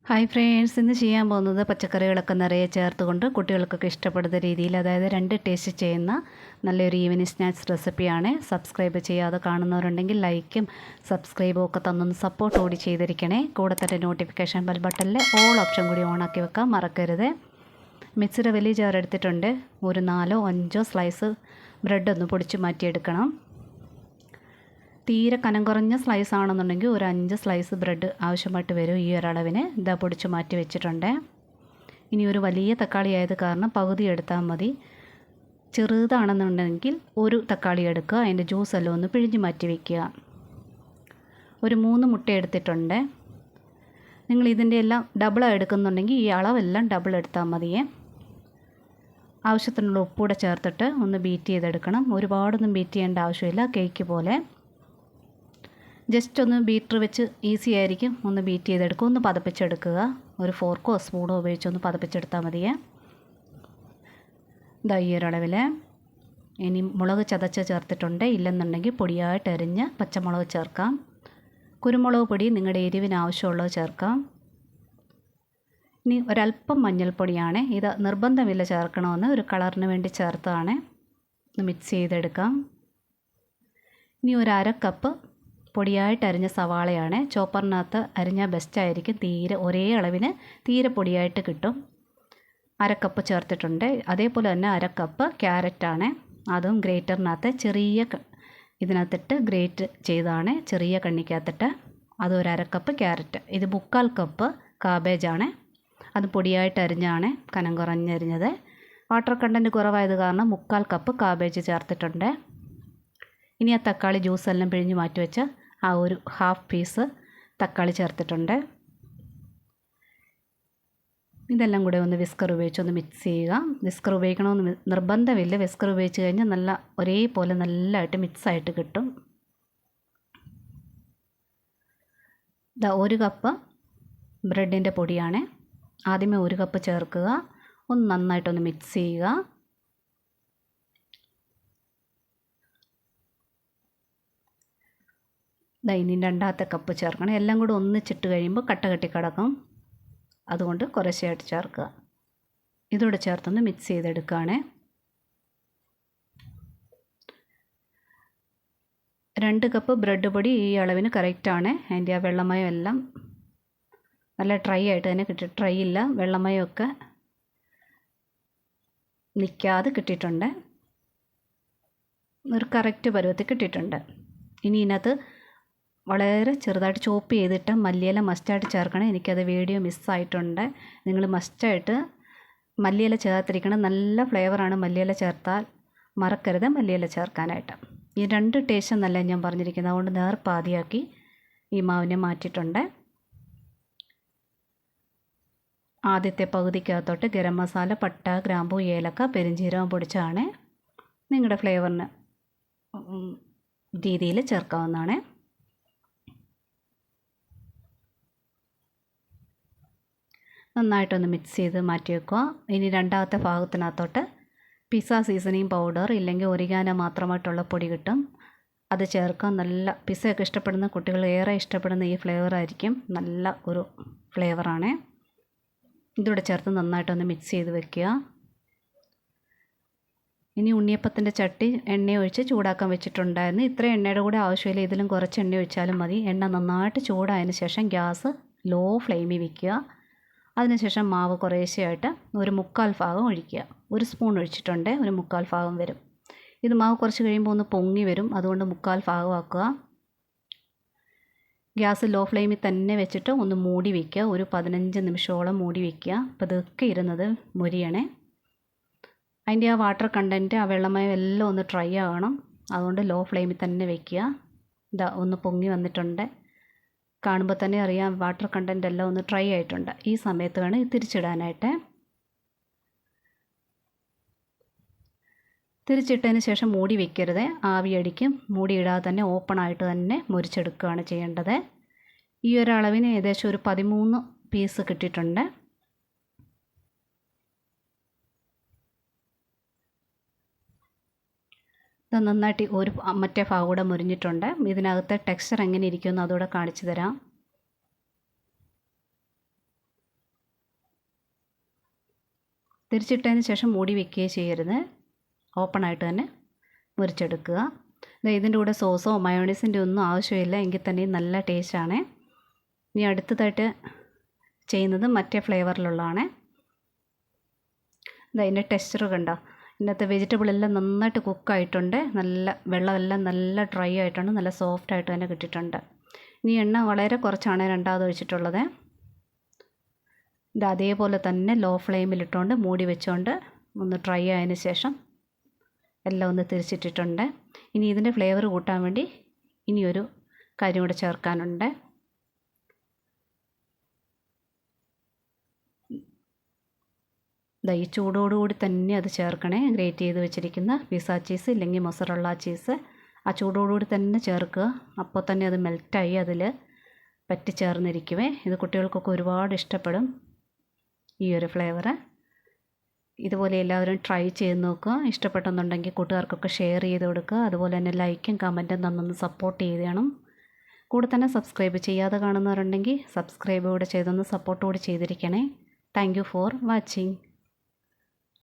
Hi friends, ഇന്ന് ചെയ്യാൻ പോകുന്നത് പച്ചക്കറികളൊക്കെ നിറയെ ചേർത്തുകൊണ്ട് കുട്ടികൾക്കൊക്കെ ഇഷ്ടപ്പെടുന്ന രീതിയിൽ, അതായത് രണ്ട് ടേസ്റ്റ് ചെയ്യുന്ന നല്ലൊരു ഈവനിങ് സ്നാക്സ് റെസിപ്പിയാണ്. സബ്സ്ക്രൈബ് ചെയ്യാതെ കാണുന്നവരുണ്ടെങ്കിൽ ലൈക്കും സബ്സ്ക്രൈബും ഒക്കെ തന്നൊന്ന് സപ്പോർട്ട് കൂടി ചെയ്തിരിക്കണേ. കൂടെ തന്നെ നോട്ടിഫിക്കേഷൻ ബെൽ ബട്ടണിൽ ഓൾ ഓപ്ഷൻ കൂടി ഓണാക്കി വെക്കാൻ മറക്കരുത്. മിക്സിയുടെ വലിയ ജാർ എടുത്തിട്ടുണ്ട്. ഒരു 4-5 സ്ലൈസ് ബ്രെഡ് ഒന്ന് പൊടിച്ച് മാറ്റിയെടുക്കണം. തീരെ കനം കുറഞ്ഞ സ്ലൈസ് ആണെന്നുണ്ടെങ്കിൽ ഒരു 5 സ്ലൈസ് ബ്രെഡ് ആവശ്യമായിട്ട് വരും. ഈ ഒരളവിന് ഇതാ പൊടിച്ച് മാറ്റി വെച്ചിട്ടുണ്ട്. ഇനി ഒരു വലിയ തക്കാളി ആയത് കാരണം പകുതി എടുത്താൽ മതി. ചെറുതാണെന്നുണ്ടെങ്കിൽ ഒരു തക്കാളി എടുക്കുക, അതിൻ്റെ ജ്യൂസ് എല്ലാം ഒന്ന് പിഴിഞ്ഞ് മാറ്റി വയ്ക്കുക. ഒരു 3 മുട്ട എടുത്തിട്ടുണ്ട്. നിങ്ങൾ ഇതിൻ്റെ എല്ലാം ഡബിളാണ് എടുക്കുന്നുണ്ടെങ്കിൽ ഈ അളവെല്ലാം ഡബിൾ എടുത്താൽ മതിയേ. ആവശ്യത്തിനുള്ള ഉപ്പൂടെ ചേർത്തിട്ട് ഒന്ന് ബീറ്റ് ചെയ്തെടുക്കണം. ഒരുപാടൊന്നും ബീറ്റ് ചെയ്യേണ്ട ആവശ്യമില്ല, കേക്ക് പോലെ. ജസ്റ്റ് ഒന്ന് ബീറ്റർ വെച്ച് ഈസി ആയിരിക്കും. ഒന്ന് ബീറ്റ് ചെയ്തെടുക്കുക, ഒന്ന് പതപ്പിച്ചെടുക്കുക. ഒരു ഫോർക്കോ സ്പൂണോ ഉപയോഗിച്ച് ഒന്ന് പതപ്പിച്ചെടുത്താൽ മതിയേ. ഇതാ ഈ ഒരളവിൽ. ഇനി മുളക് ചതച്ച് ചേർത്തിട്ടുണ്ട്. ഇല്ലെന്നുണ്ടെങ്കിൽ പൊടിയായിട്ട് അരിഞ്ഞ് പച്ചമുളക് ചേർക്കാം. കുരുമുളക് പൊടി നിങ്ങളുടെ എരിവിന് ആവശ്യമുള്ളത് ചേർക്കാം. ഇനി ഒരല്പം മഞ്ഞൾപ്പൊടിയാണ്. ഇത് നിർബന്ധമില്ല ചേർക്കണമെന്ന്, ഒരു കളറിന് വേണ്ടി ചേർത്താണ്. ഒന്ന് മിക്സ് ചെയ്തെടുക്കാം. ഇനി ഒരു 1/2 കപ്പ് പൊടിയായിട്ട് അരിഞ്ഞ സവാളയാണ്. ചോപ്പറിനകത്ത് അരിഞ്ഞാൽ ബെസ്റ്റായിരിക്കും. ഒരേ അളവിന് തീരെ പൊടിയായിട്ട് കിട്ടും. 1/2 കപ്പ് ചേർത്തിട്ടുണ്ട്. അതേപോലെ തന്നെ 1/2 കപ്പ് ക്യാരറ്റാണ്. അതും ഗ്രേറ്ററിനകത്ത് ഇതിനകത്തിട്ട് ഗ്രേറ്റ് ചെയ്താണ്, ചെറിയ കണ്ണിക്കകത്തിട്ട്. അതൊരു 1/2 കപ്പ് ക്യാരറ്റ്. ഇത് 3/4 കപ്പ് കാബേജാണ്. അത് പൊടിയായിട്ട് അരിഞ്ഞാണ്, കനം കുറഞ്ഞരിഞ്ഞത്. വാട്ടർ കണ്ടൻറ്റ് കുറവായത് കാരണം 3/4 കപ്പ് കാബേജ് ചേർത്തിട്ടുണ്ട്. ഇനി ആ തക്കാളി ജ്യൂസെല്ലാം പിഴിഞ്ഞ് മാറ്റി വെച്ച ആ ഒരു 1/2 പീസ് തക്കാളി ചേർത്തിട്ടുണ്ട്. ഇതെല്ലാം കൂടെ ഒന്ന് വിസ്കർ ഉപയോഗിച്ചൊന്ന് മിക്സ് ചെയ്യുക. വിസ്കർ ഉപയോഗിക്കണമെന്ന് നിർബന്ധമില്ല. വിസ്കർ ഉപയോഗിച്ച് കഴിഞ്ഞാൽ ഒരേപോലെ നല്ലതായിട്ട് മിക്സായിട്ട് കിട്ടും. ഇതാ 1 കപ്പ് ബ്രെഡിൻ്റെ പൊടിയാണ്. ആദ്യമേ 1 കപ്പ് ചേർക്കുക. ഒന്ന് നന്നായിട്ടൊന്ന് മിക്സ് ചെയ്യുക. ഇനി 2ാമത്തെ കപ്പ് ചേർക്കണം. എല്ലാം കൂടെ ഒന്നിച്ചിട്ട് കഴിയുമ്പോൾ കട്ട കെട്ടി കിടക്കും. അതുകൊണ്ട് കുറേശ്ശെയായിട്ട് ചേർക്കുക. ഇതോടെ ചേർത്തൊന്ന് മിക്സ് ചെയ്തെടുക്കുകയാണ്. 2 കപ്പ് ബ്രെഡ് പൊടി ഈ അളവിന് കറക്റ്റാണ്. അതിൻ്റെ ആ വെള്ളമയം എല്ലാം നല്ല ഡ്രൈ ആയിട്ട് തന്നെ ഡ്രൈ ഇല്ല, വെള്ളമയമൊക്കെ നിൽക്കാതെ കിട്ടിയിട്ടുണ്ട്. ഒരു കറക്റ്റ് പരുവത്തിൽ കിട്ടിയിട്ടുണ്ട്. ഇനി ഇതിനകത്ത് വളരെ ചെറുതായിട്ട് ചോപ്പ് ചെയ്തിട്ട് മല്ലിയില മസ്റ്റായിട്ട് ചേർക്കണം. എനിക്കത് വീഡിയോ മിസ്സായിട്ടുണ്ട്. നിങ്ങൾ മസ്റ്റായിട്ട് മല്ലിയില ചേർത്തിരിക്കണം. നല്ല ഫ്ലേവറാണ് മല്ലിയില ചേർത്താൽ. മറക്കരുത് മല്ലിയില ചേർക്കാനായിട്ട്. ഈ 2 ടേസ്റ്റ് എന്നല്ല ഞാൻ പറഞ്ഞിരിക്കുന്നത്. അതുകൊണ്ട് നേർപ്പാതിയാക്കി ഈ മാവിനെ മാറ്റിയിട്ടുണ്ട്. ആദ്യത്തെ പകുതിക്കകത്തോട്ട് ഗരം മസാല, പട്ട, ഗ്രാമ്പൂ, ഏലക്ക, പെരുംജീരകം പൊടിച്ചാണ്. നിങ്ങളുടെ ഫ്ലേവറിന് രീതിയിൽ ചേർക്കാവുന്നതാണ്. നന്നായിട്ടൊന്ന് മിക്സ് ചെയ്ത് മാറ്റി വെക്കുക. ഇനി 2ാമത്തെ ഭാഗത്തിനകത്തോട്ട് പിസ്സ സീസണിങ് പൗഡർ ഇല്ലെങ്കിൽ ഒറിഗാനോ മാത്രമായിട്ടുള്ള പൊടി കിട്ടും. അത് ചേർക്കാം. നല്ല പിസ്സയൊക്കെ ഇഷ്ടപ്പെടുന്ന കുട്ടികൾ ഏറെ ഇഷ്ടപ്പെടുന്ന ഈ ഫ്ലേവറായിരിക്കും. നല്ല ഒരു ഫ്ലേവറാണ്. ഇതിവിടെ ചേർത്ത് നന്നായിട്ടൊന്ന് മിക്സ് ചെയ്ത് വെക്കുക. ഇനി ഉണ്ണിയപ്പത്തിൻ്റെ ചട്ടി എണ്ണ ഒഴിച്ച് ചൂടാക്കാൻ വെച്ചിട്ടുണ്ടായിരുന്നു. ഇത്ര എണ്ണയുടെ കൂടെ ആവശ്യമില്ല, ഇതിലും കുറച്ച് എണ്ണ ഒഴിച്ചാലും മതി. എണ്ണ നന്നായിട്ട് ചൂടായതിന് ശേഷം ഗ്യാസ് ലോ ഫ്ലെയിമിൽ വയ്ക്കുക. അതിനുശേഷം മാവ് കുറേശ്ശെയായിട്ട് ഒരു 3/4 ഭാഗം ഒഴിക്കുക. 1 സ്പൂൺ ഒഴിച്ചിട്ടുണ്ട്, ഒരു 3/4 ഭാഗം വരും. ഇത് മാവ് കുറച്ച് കഴിയുമ്പോൾ ഒന്ന് പൊങ്ങി വരും. അതുകൊണ്ട് 3/4 ഭാഗം ആക്കുക. ഗ്യാസ് ലോ ഫ്ലെയിമിൽ തന്നെ വെച്ചിട്ട് ഒന്ന് മൂടി വയ്ക്കുക. ഒരു 15 നിമിഷത്തോളം മൂടി വയ്ക്കുക. അപ്പോൾ ഇതൊക്കെ ഇരുന്നത് മൊരിയണേ. അതിൻ്റെ ആ വാട്ടർ കണ്ടൻറ്റ്, ആ വെള്ളമയം എല്ലാം ഒന്ന് ഡ്രൈ ആകണം. അതുകൊണ്ട് ലോ ഫ്ലെയിമിൽ തന്നെ വയ്ക്കുക. ഇതാ ഒന്ന് പൊങ്ങി വന്നിട്ടുണ്ട്. കാണുമ്പോൾ തന്നെ അറിയാം വാട്ടർ കണ്ടൻറ്റ് എല്ലാം ഒന്ന് ഡ്രൈ ആയിട്ടുണ്ട്. ഈ സമയത്ത് വേണം ഇത് തിരിച്ചിടാനായിട്ട്. തിരിച്ചിട്ടതിന് ശേഷം മൂടി വയ്ക്കരുത്, ആവി അടിക്കും. മൂടി ഇടാതെ തന്നെ ഓപ്പൺ ആയിട്ട് തന്നെ മുരിച്ചെടുക്കുകയാണ് ചെയ്യേണ്ടത്. ഈ ഒരു അളവിന് ഏകദേശം ഒരു 13 പീസ് കിട്ടിയിട്ടുണ്ട്. ഇത് നന്നായിട്ട് മറ്റേ ഭാഗം കൂടെ മുരിഞ്ഞിട്ടുണ്ട്. ഇതിനകത്തെ ടെക്സ്ചർ എങ്ങനെ ഇരിക്കുമെന്ന് അതുകൂടെ കാണിച്ചു തരാം. തിരിച്ചിട്ടതിന് ശേഷം മൂടി വെക്കുകയോ ചെയ്യരുത്. ഓപ്പണായിട്ട് തന്നെ മുറിച്ചെടുക്കുക. ഇതിൻ്റെ കൂടെ സോസോ മയോണൈസിൻ്റെ ഒന്നും ആവശ്യമില്ല, എങ്കിൽ തന്നെ നല്ല ടേസ്റ്റാണ്. ഇനി അടുത്തതായിട്ട് ചെയ്യുന്നത് മറ്റേ ഫ്ലേവറിലുള്ളതാണ്. ഇതിൻ്റെ ടെക്സ്ചർ കണ്ടോ, ഇന്നത്തെ വെജിറ്റബിളെല്ലാം നന്നായിട്ട് കുക്കായിട്ടുണ്ട്. നല്ല വെള്ളമെല്ലാം നല്ല ഡ്രൈ ആയിട്ടുണ്ട്, നല്ല സോഫ്റ്റ് ആയിട്ട് തന്നെ കിട്ടിയിട്ടുണ്ട്. ഇനി എണ്ണ വളരെ കുറച്ചാണ് രണ്ടാമത് ഒഴിച്ചിട്ടുള്ളത്. ഇത് അതേപോലെ തന്നെ ലോ ഫ്ലെയിമിലിട്ടുകൊണ്ട് മൂടി വെച്ചുകൊണ്ട് ഒന്ന് ഡ്രൈ ആയതിന് ശേഷം എല്ലാം ഒന്ന് തിരിച്ചിട്ടിട്ടുണ്ട്. ഇനി ഇതിൻ്റെ ഫ്ലേവർ കൂട്ടാൻ വേണ്ടി ഇനിയൊരു കാര്യം കൂടെ ചേർക്കാനുണ്ട്. ഈ ചൂടോടുകൂടി തന്നെ അത് ചേർക്കണേ. ഗ്രേറ്റ് ചെയ്ത് വെച്ചിരിക്കുന്ന പിസ്സ ചീസ് ഇല്ലെങ്കിൽ മൊസറല്ല ചീസ് ആ ചൂടോടുകൂടി തന്നെ ചേർക്കുക. അപ്പോൾ തന്നെ അത് മെൽറ്റായി അതിൽ പറ്റിച്ചേർന്നിരിക്കുവേ. ഇത് കുട്ടികൾക്കൊക്കെ ഒരുപാട് ഇഷ്ടപ്പെടും ഈ ഒരു ഫ്ലേവർ. ഇതുപോലെ എല്ലാവരും ട്രൈ ചെയ്ത് നോക്കുക. ഇഷ്ടപ്പെട്ടെന്നുണ്ടെങ്കിൽ കൂട്ടുകാർക്കൊക്കെ ഷെയർ ചെയ്ത് കൊടുക്കുക. അതുപോലെ തന്നെ ലൈക്കും കമൻറ്റും തന്നൊന്ന് സപ്പോർട്ട് ചെയ്യണം. കൂടെ തന്നെ സബ്സ്ക്രൈബ് ചെയ്യാതെ കാണുന്നവരുണ്ടെങ്കിൽ സബ്സ്ക്രൈബ് കൂടെ ചെയ്തൊന്ന് സപ്പോർട്ട് കൂടി ചെയ്തിരിക്കണേ. Thank you for watching.